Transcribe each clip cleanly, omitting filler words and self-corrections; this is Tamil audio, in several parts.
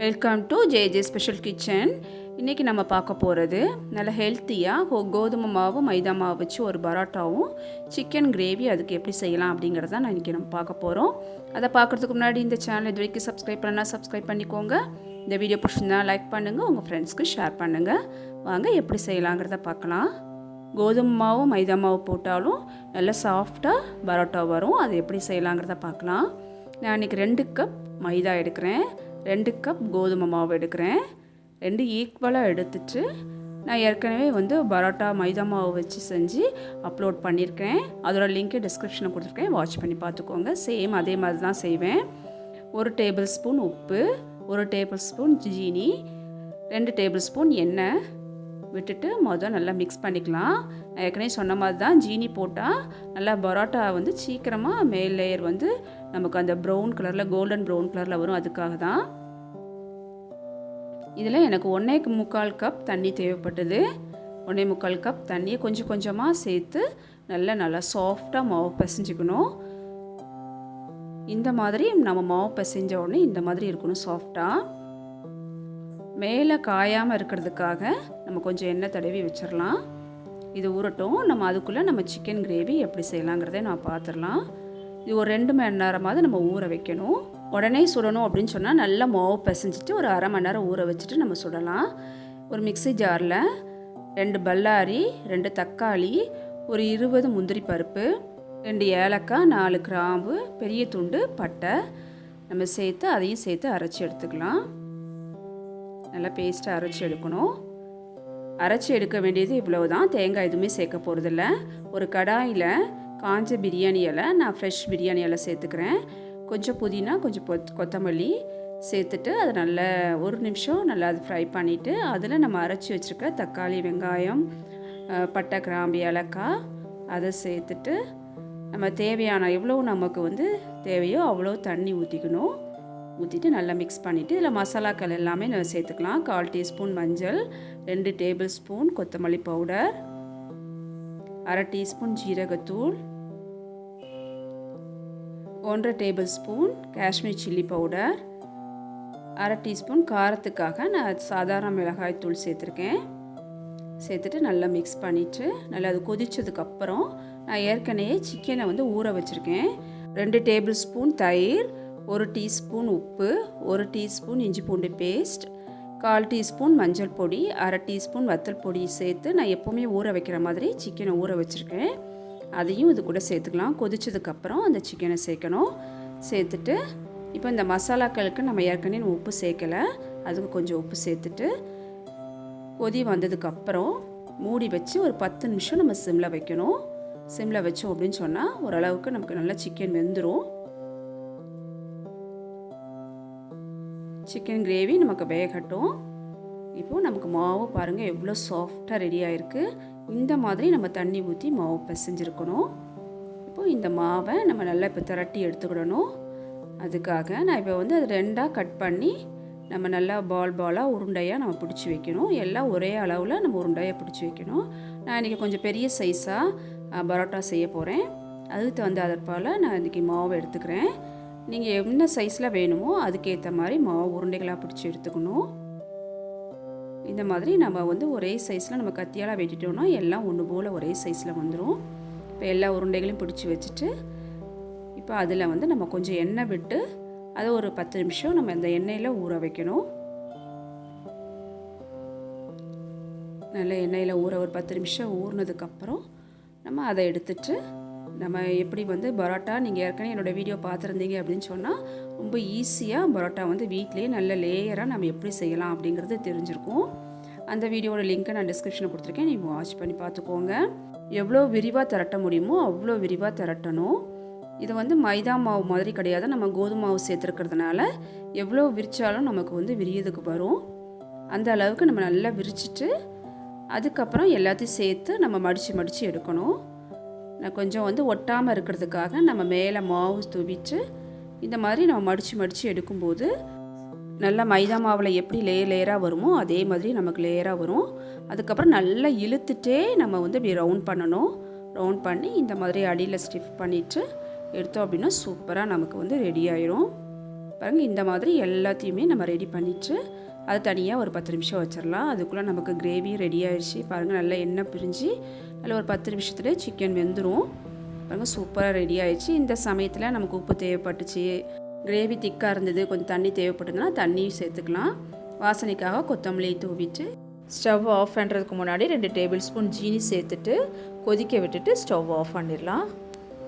Welcome to J special kitchen. இன்றைக்கி நம்ம பார்க்க போகிறது நல்ல ஹெல்த்தியாக கோதுமை மாவு மைதா மாவு வச்சு ஒரு பரோட்டாவும் சிக்கன் கிரேவி அதுக்கு எப்படி செய்யலாம் அப்படிங்கிறத நான் இன்றைக்கி நம்ம பார்க்க போகிறோம். அதை பார்க்குறதுக்கு முன்னாடி இந்த சேனல் இது வரைக்கும் சப்ஸ்கிரைப் பண்ணால் சப்ஸ்கிரைப் பண்ணிக்கோங்க. இந்த வீடியோ பிடிச்சிருந்தா லைக் பண்ணுங்கள், உங்கள் ஃப்ரெண்ட்ஸ்க்கு ஷேர் பண்ணுங்கள். வாங்க எப்படி செய்யலாங்கிறத பார்க்கலாம். கோதுமை மாவு மைதா மாவு போட்டாலும் நல்லா சாஃப்டாக பரோட்டா வரும். அது எப்படி செய்யலாங்கிறத பார்க்கலாம். நான் இன்றைக்கி 2 கப் மைதா எடுக்கிறேன், 2 கப் கோதுமை மாவு எடுக்கிறேன். 2 ஈக்குவலாக எடுத்துட்டு நான் ஏற்கனவே பரோட்டா மைதா மாவு வச்சு செஞ்சு அப்லோட் பண்ணியிருக்கேன். அதோட லிங்க்கு டிஸ்கிரிப்ஷனில் கொடுத்துருக்கேன், வாட்ச் பண்ணி பார்த்துக்கோங்க. சேம் அதே மாதிரி தான் செய்வேன். 1 டேபிள் ஸ்பூன் உப்பு, 1 டேபிள் ஸ்பூன் ஜீனி, 2 டேபிள் ஸ்பூன் எண்ணெய் விட்டுட்டு நல்லா மிக்ஸ் பண்ணிக்கலாம். நான் ஏற்கனவே சொன்ன மாதிரி தான் ஜீனி போட்டால் நல்லா பரோட்டா சீக்கிரமாக மேல் லேயர் நமக்கு அந்த ப்ரௌன் கலரில் கோல்டன் ப்ரௌன் கலரில் வரும். அதுக்காக தான். இதில் எனக்கு 1.25 கப் தண்ணி தேவைப்பட்டது. 1.25 கப் தண்ணியை கொஞ்சம் கொஞ்சமாக சேர்த்து நல்லா சாஃப்டாக மாவு பிசைஞ்சிக்கணும். இந்த மாதிரி நம்ம மாவு பிசைஞ்ச உடனே இந்த மாதிரி இருக்கணும் சாஃப்டாக. மேலே காயாமல் இருக்கிறதுக்காக நம்ம கொஞ்சம் எண்ணெய் தடவி வச்சிடலாம். இது ஊறட்டும். நம்ம அதுக்குள்ளே நம்ம சிக்கன் கிரேவி எப்படி செய்யலாங்கிறத நான் பார்த்துடலாம். இது ஒரு 2 மணி நேரமாவது நம்ம ஊற வைக்கணும். உடனே சுடணும் அப்படின்னு சொன்னால் நல்லா மாவு பிசைஞ்சிட்டு ஒரு அரை மணி நேரம் ஊற வச்சுட்டு நம்ம சுடலாம். ஒரு மிக்ஸி ஜாரில் 2 பல்லாரி, 2 தக்காளி, ஒரு 20 முந்திரி பருப்பு, 2 ஏலக்காய், 4 கிராம்பு, பெரிய துண்டு பட்டை நம்ம சேர்த்து அதையும் சேர்த்து அரைச்சி எடுத்துக்கலாம். நல்லா பேஸ்ட்டாக அரைச்சி எடுக்கணும். அரைச்சி எடுக்க வேண்டியது இவ்வளவு தான். தேங்காய் எதுவுமே சேர்க்க போகிறதில்ல. ஒரு கடாயில் காஞ்ச பிரியாணி இலை, நான் ஃப்ரெஷ் பிரியாணி இலை சேர்த்துக்கிறேன். கொஞ்சம் புதினா, கொஞ்சம் கொத்தமல்லி சேர்த்துட்டு அதை நல்லா 1 நிமிஷம் நல்லா அது ஃப்ரை பண்ணிவிட்டு அதில் நம்ம அரைச்சி வச்சுருக்க தக்காளி, வெங்காயம், பட்டை, கிராம்பு, ஏலக்காய் அதை சேர்த்துட்டு நம்ம தேவையான எவ்வளோ நமக்கு தேவையோ அவ்வளோ தண்ணி ஊற்றிக்கணும். ஊற்றிட்டு நல்லா மிக்ஸ் பண்ணிவிட்டு இதில் மசாலாக்கள் எல்லாமே நம்ம சேர்த்துக்கலாம். 1/4 டீஸ்பூன் மஞ்சள், 2 டேபிள் ஸ்பூன் கொத்தமல்லி பவுடர், அரை டீஸ்பூன் ஜீரகத்தூள், 1 table spoon Kashmir chilli powder, அரை டீஸ்பூன் காரத்துக்காக நான் சாதாரண மிளகாய் தூள் சேர்த்துருக்கேன். சேர்த்துட்டு நல்லா மிக்ஸ் பண்ணிவிட்டு நல்லா அது கொதித்ததுக்கப்புறம் நான் ஏற்கனவே சிக்கனை ஊற வச்சுருக்கேன். 2 டேபிள் ஸ்பூன் தயிர், 1 டீஸ்பூன் உப்பு, 1 டீஸ்பூன் இஞ்சி பூண்டு பேஸ்ட், 1/4 டீஸ்பூன் மஞ்சள் பொடி, அரை டீஸ்பூன் வத்தல் பொடி சேர்த்து நான் எப்போவுமே ஊற வைக்கிற மாதிரி சிக்கனை ஊற வச்சுருக்கேன். அதையும் இது கூட சேர்த்துக்கலாம். கொதிச்சதுக்கப்புறம் அந்த சிக்கனை சேர்க்கணும். சேர்த்துட்டு இப்போ இந்த மசாலாக்களுக்கு நம்ம ஏற்கனவே உப்பு சேர்க்கலை, அதுக்கு கொஞ்சம் உப்பு சேர்த்துட்டு கொதி வந்ததுக்கப்புறம் மூடி வச்சு ஒரு 10 நிமிஷம் நம்ம சிம்மில் வைக்கணும். சிம்மில் வச்சோம் அப்படின்னு சொன்னால் ஓரளவுக்கு நமக்கு நல்லா சிக்கன் வெந்துடும். சிக்கன் கிரேவி நமக்கு வேகட்டும். இப்போது நமக்கு மாவு பாருங்கள் எவ்வளோ சாஃப்டாக ரெடி ஆகிருக்கு. இந்த மாதிரி நம்ம தண்ணி ஊற்றி மாவு பிசைஞ்சிருக்கணும். இப்போது இந்த மாவை நம்ம நல்லா இப்போ திரட்டி எடுத்துக்கிடணும். அதுக்காக நான் இப்போ அது 2ஆக கட் பண்ணி நம்ம நல்லா பாலாக உருண்டையாக நம்ம பிடிச்சி வைக்கணும். எல்லாம் ஒரே அளவில் நம்ம உருண்டையாக பிடிச்சி வைக்கணும். நான் இன்றைக்கி கொஞ்சம் பெரிய சைஸாக பரோட்டா செய்ய போகிறேன். அதுக்கு அதற்பால் நான் இன்றைக்கி மாவை எடுத்துக்கிறேன். நீங்கள் என்ன சைஸில் வேணுமோ அதுக்கேற்ற மாதிரி மாவு உருண்டைகளாக பிடிச்சி எடுத்துக்கணும். இந்த மாதிரி நம்ம ஒரே சைஸில் நம்ம கத்தியால் வெட்டிட்டோம்னா எல்லாம் ஒன்று போல் ஒரே சைஸில் வந்துடும். இப்போ எல்லா உருண்டைகளையும் பிடிச்சி வச்சுட்டு இப்போ அதில் நம்ம கொஞ்சம் எண்ணெய் விட்டு அதை ஒரு 10 நிமிஷம் நம்ம இந்த எண்ணெயில் ஊற வைக்கணும். நல்ல எண்ணெயில் ஊற ஒரு 10 நிமிஷம் ஊறினதுக்கப்புறம் நம்ம அதை எடுத்துட்டு நம்ம எப்படி பரோட்டா நீங்கள் ஏற்கனவே என்னோடய வீடியோ பார்த்துருந்தீங்க அப்படின்னு சொன்னால் ரொம்ப ஈஸியாக பரோட்டா வீட்டிலேயே நல்ல லேயராக நம்ம எப்படி செய்யலாம் அப்படிங்கிறது தெரிஞ்சிருக்கும். அந்த வீடியோட லிங்க்கை நான் டிஸ்கிரிப்ஷனில் கொடுத்துருக்கேன், நீங்கள் வாட்ச் பண்ணி பார்த்துக்கோங்க. எவ்வளோ விரிவாக திரட்ட முடியுமோ அவ்வளோ விரிவாக திரட்டணும். இது மைதா மாவு மாதிரி கிடையாது. நம்ம கோதுமை மாவு சேர்த்துருக்கிறதுனால எவ்வளோ விரித்தாலும் நமக்கு விரியதுக்கு வரும். அந்த அளவுக்கு நம்ம நல்லா விரிச்சிட்டு அதுக்கப்புறம் எல்லாத்தையும் சேர்த்து நம்ம மடித்து எடுக்கணும். நான் கொஞ்சம் ஒட்டாமல் இருக்கிறதுக்காக நம்ம மேலே மாவு தூவிட்டு இந்த மாதிரி நம்ம மடித்து எடுக்கும்போது நல்லா மைதா மாவில் எப்படி லேயராக வருமோ அதே மாதிரி நமக்கு லேயராக வரும். அதுக்கப்புறம் நல்லா இழுத்துட்டே நம்ம இப்படி ரவுண்ட் பண்ணணும். ரவுண்ட் பண்ணி இந்த மாதிரி அடியில் ஸ்டிஃப் பண்ணிவிட்டு எடுத்தோம் அப்படின்னா சூப்பராக நமக்கு ரெடி ஆயிரும். பாருங்கள், இந்த மாதிரி எல்லாத்தையுமே நம்ம ரெடி பண்ணிவிட்டு அது தனியாக ஒரு 10 நிமிஷம் வச்சிடலாம். அதுக்குள்ளே நமக்கு கிரேவி ரெடி ஆயிடுச்சு. பாருங்கள், நல்லா எண்ணெய் பிரிஞ்சு நல்லா ஒரு 10 நிமிஷத்துலேயே சிக்கன் வெந்துடும். பாருங்கள், சூப்பராக ரெடி ஆயிடுச்சு. இந்த சமயத்தில் நமக்கு உப்பு தேவைப்பட்டுச்சு, கிரேவி திக்காக இருந்தது, கொஞ்சம் தண்ணி தேவைப்பட்டதுன்னா தண்ணியும் சேர்த்துக்கலாம். வாசனைக்காக கொத்தமல்லி தூவிட்டு ஸ்டவ் ஆஃப் பண்ணுறதுக்கு முன்னாடி 2 டேபிள் ஸ்பூன் ஜீனி சேர்த்துட்டு கொதிக்க விட்டுட்டு ஸ்டவ் ஆஃப் பண்ணிடலாம்.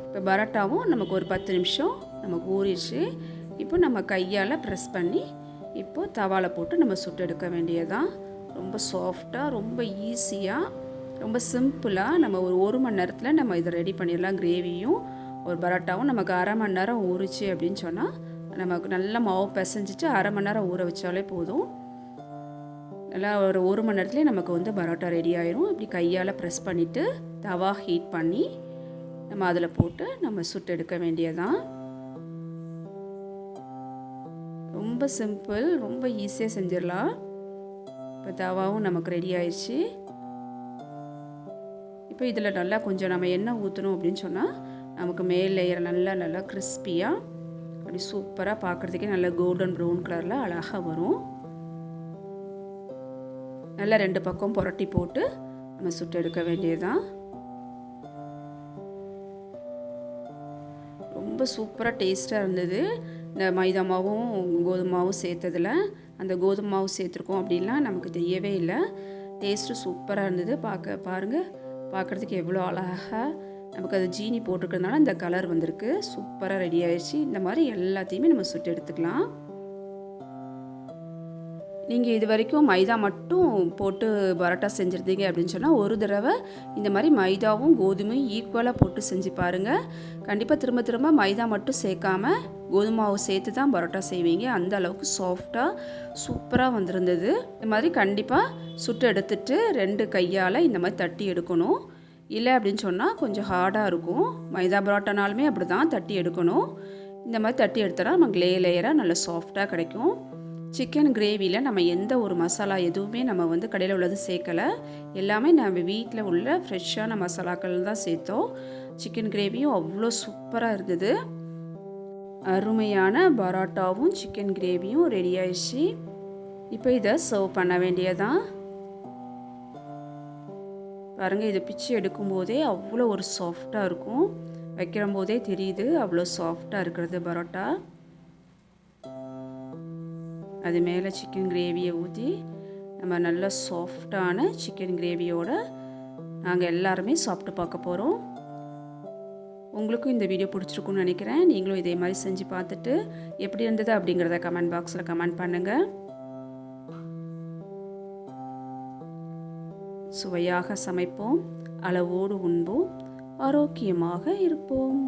இப்போ பரோட்டாவும் நமக்கு ஒரு 10 நிமிஷம் நமக்கு ஊறிடுச்சு. இப்போ நம்ம கையால் ப்ரெஸ் பண்ணி இப்போது தவாவில் போட்டு நம்ம சுட்டு எடுக்க வேண்டியதான். ரொம்ப சாஃப்டாக, ரொம்ப ஈஸியாக, ரொம்ப சிம்பிளாக நம்ம ஒரு மணி நேரத்தில் நம்ம இதை ரெடி பண்ணிடலாம். கிரேவியும் ஒரு பரோட்டாவும் நமக்கு அரை மணி நேரம் ஊறிச்சு அப்படின்னு சொன்னால் நமக்கு நல்லா மாவு பிசைஞ்சிட்டு அரை மணி நேரம் ஊற வச்சாலே போதும். நல்லா ஒரு மணி நேரத்துலேயே நமக்கு பரோட்டா ரெடி ஆயிரும். இப்படி கையால் ப்ரெஸ் பண்ணிவிட்டு தவா ஹீட் பண்ணி நம்ம அதில் போட்டு நம்ம சுட்டு எடுக்க வேண்டியதான். ரொம்ப சிம்பிள், ரொம்ப ஈஸியாக செஞ்சிடலாம். இப்போ தவாவும் நமக்கு ரெடி ஆயிடுச்சு. இப்போ இதில் நல்லா கொஞ்சம் நம்ம எண்ணெய் ஊற்றணும் அப்படின்னு சொன்னால் நமக்கு மேல் லேயர் நல்லா கிறிஸ்பியாக அப்படி சூப்பராக பார்க்குறதுக்கே நல்லா கோல்டன் ப்ரௌன் கலரில் அழகாக வரும். நல்லா 2 பக்கம் புரட்டி போட்டு நம்ம சுட்டு எடுக்க வேண்டியதுதான். ரொம்ப சூப்பராக டேஸ்ட்டாக இருந்தது. இந்த மைதா மாவும் கோதுமை மாவும் சேர்த்ததில் அந்த கோதுமை மாவு சேர்த்துருக்கோம் அப்படின்லாம் நமக்கு தெரியவே இல்லை. டேஸ்ட்டு சூப்பராக இருந்தது. பாருங்கள், பார்க்குறதுக்கு எவ்வளோ அழகாக நமக்கு அது ஜீனி போட்டிருக்கிறதுனால இந்த கலர் வந்திருக்கு. சூப்பராக ரெடி ஆயிடுச்சு. இந்த மாதிரி எல்லாத்தையுமே நம்ம சுட்டு எடுத்துக்கலாம். நீங்கள் இது வரைக்கும் மைதா மட்டும் போட்டு பரோட்டா செஞ்சுருந்தீங்க அப்படின்னு சொன்னால் ஒரு தடவை இந்த மாதிரி மைதாவும் கோதுமையும் ஈக்குவலாக போட்டு செஞ்சு பாருங்கள். கண்டிப்பாக திரும்ப திரும்ப மைதா மட்டும் சேர்க்காம கோதுமை மாவு சேர்த்து தான் பரோட்டா செய்வீங்க. அந்த அளவுக்கு சாஃப்டாக சூப்பராக வந்திருந்தது. இந்த மாதிரி கண்டிப்பாக சுட்டு எடுத்துட்டு 2 கையால் இந்த மாதிரி தட்டி எடுக்கணும். இல்லை அப்படின்னு சொன்னால் கொஞ்சம் ஹார்டாக இருக்கும். மைதா பரோட்டானாலுமே அப்படி தான் தட்டி எடுக்கணும். இந்த மாதிரி தட்டி எடுத்தோன்னா நமக்கு லேயராக நல்லா சாஃப்டாக கிடைக்கும். சிக்கன் கிரேவியில் நம்ம எந்த ஒரு மசாலா எதுவுமே நம்ம கடையில் உள்ளது சேர்க்கலை. எல்லாமே நம்ம வீட்டில் உள்ள ஃப்ரெஷ்ஷான மசாலாக்கள் தான் சேர்த்தோம். சிக்கன் கிரேவியும் அவ்வளோ சூப்பராக இருந்தது. அருமையான பரோட்டாவும் சிக்கன் கிரேவியும் ரெடி ஆயிடுச்சு. இப்போ இதை சர்வ் பண்ண வேண்டியதான். பாருங்கள், இதை பிச்சு எடுக்கும்போதே அவ்வளோ ஒரு சாஃப்டாக இருக்கும். வைக்கிற போதே தெரியுது அவ்வளோ சாஃப்டாக இருக்கிறது பரோட்டா. அது மேலே சிக்கன் கிரேவியை ஊற்றி நம்ம நல்ல சாஃப்டான சிக்கன் கிரேவியோடு நாங்கள் எல்லாருமே சாப்பிட்டு பார்க்க போகிறோம். உங்களுக்கும் இந்த வீடியோ பிடிச்சிருக்குன்னு நினைக்கிறேன். நீங்களும் இதே மாதிரி செஞ்சு பார்த்துட்டு எப்படி இருந்தது அப்படிங்கிறத கமெண்ட் பாக்ஸில் கமெண்ட் பண்ணுங்கள். சுவையாக சமைப்போம், அளவோடு உண்போம், ஆரோக்கியமாக இருப்போம்.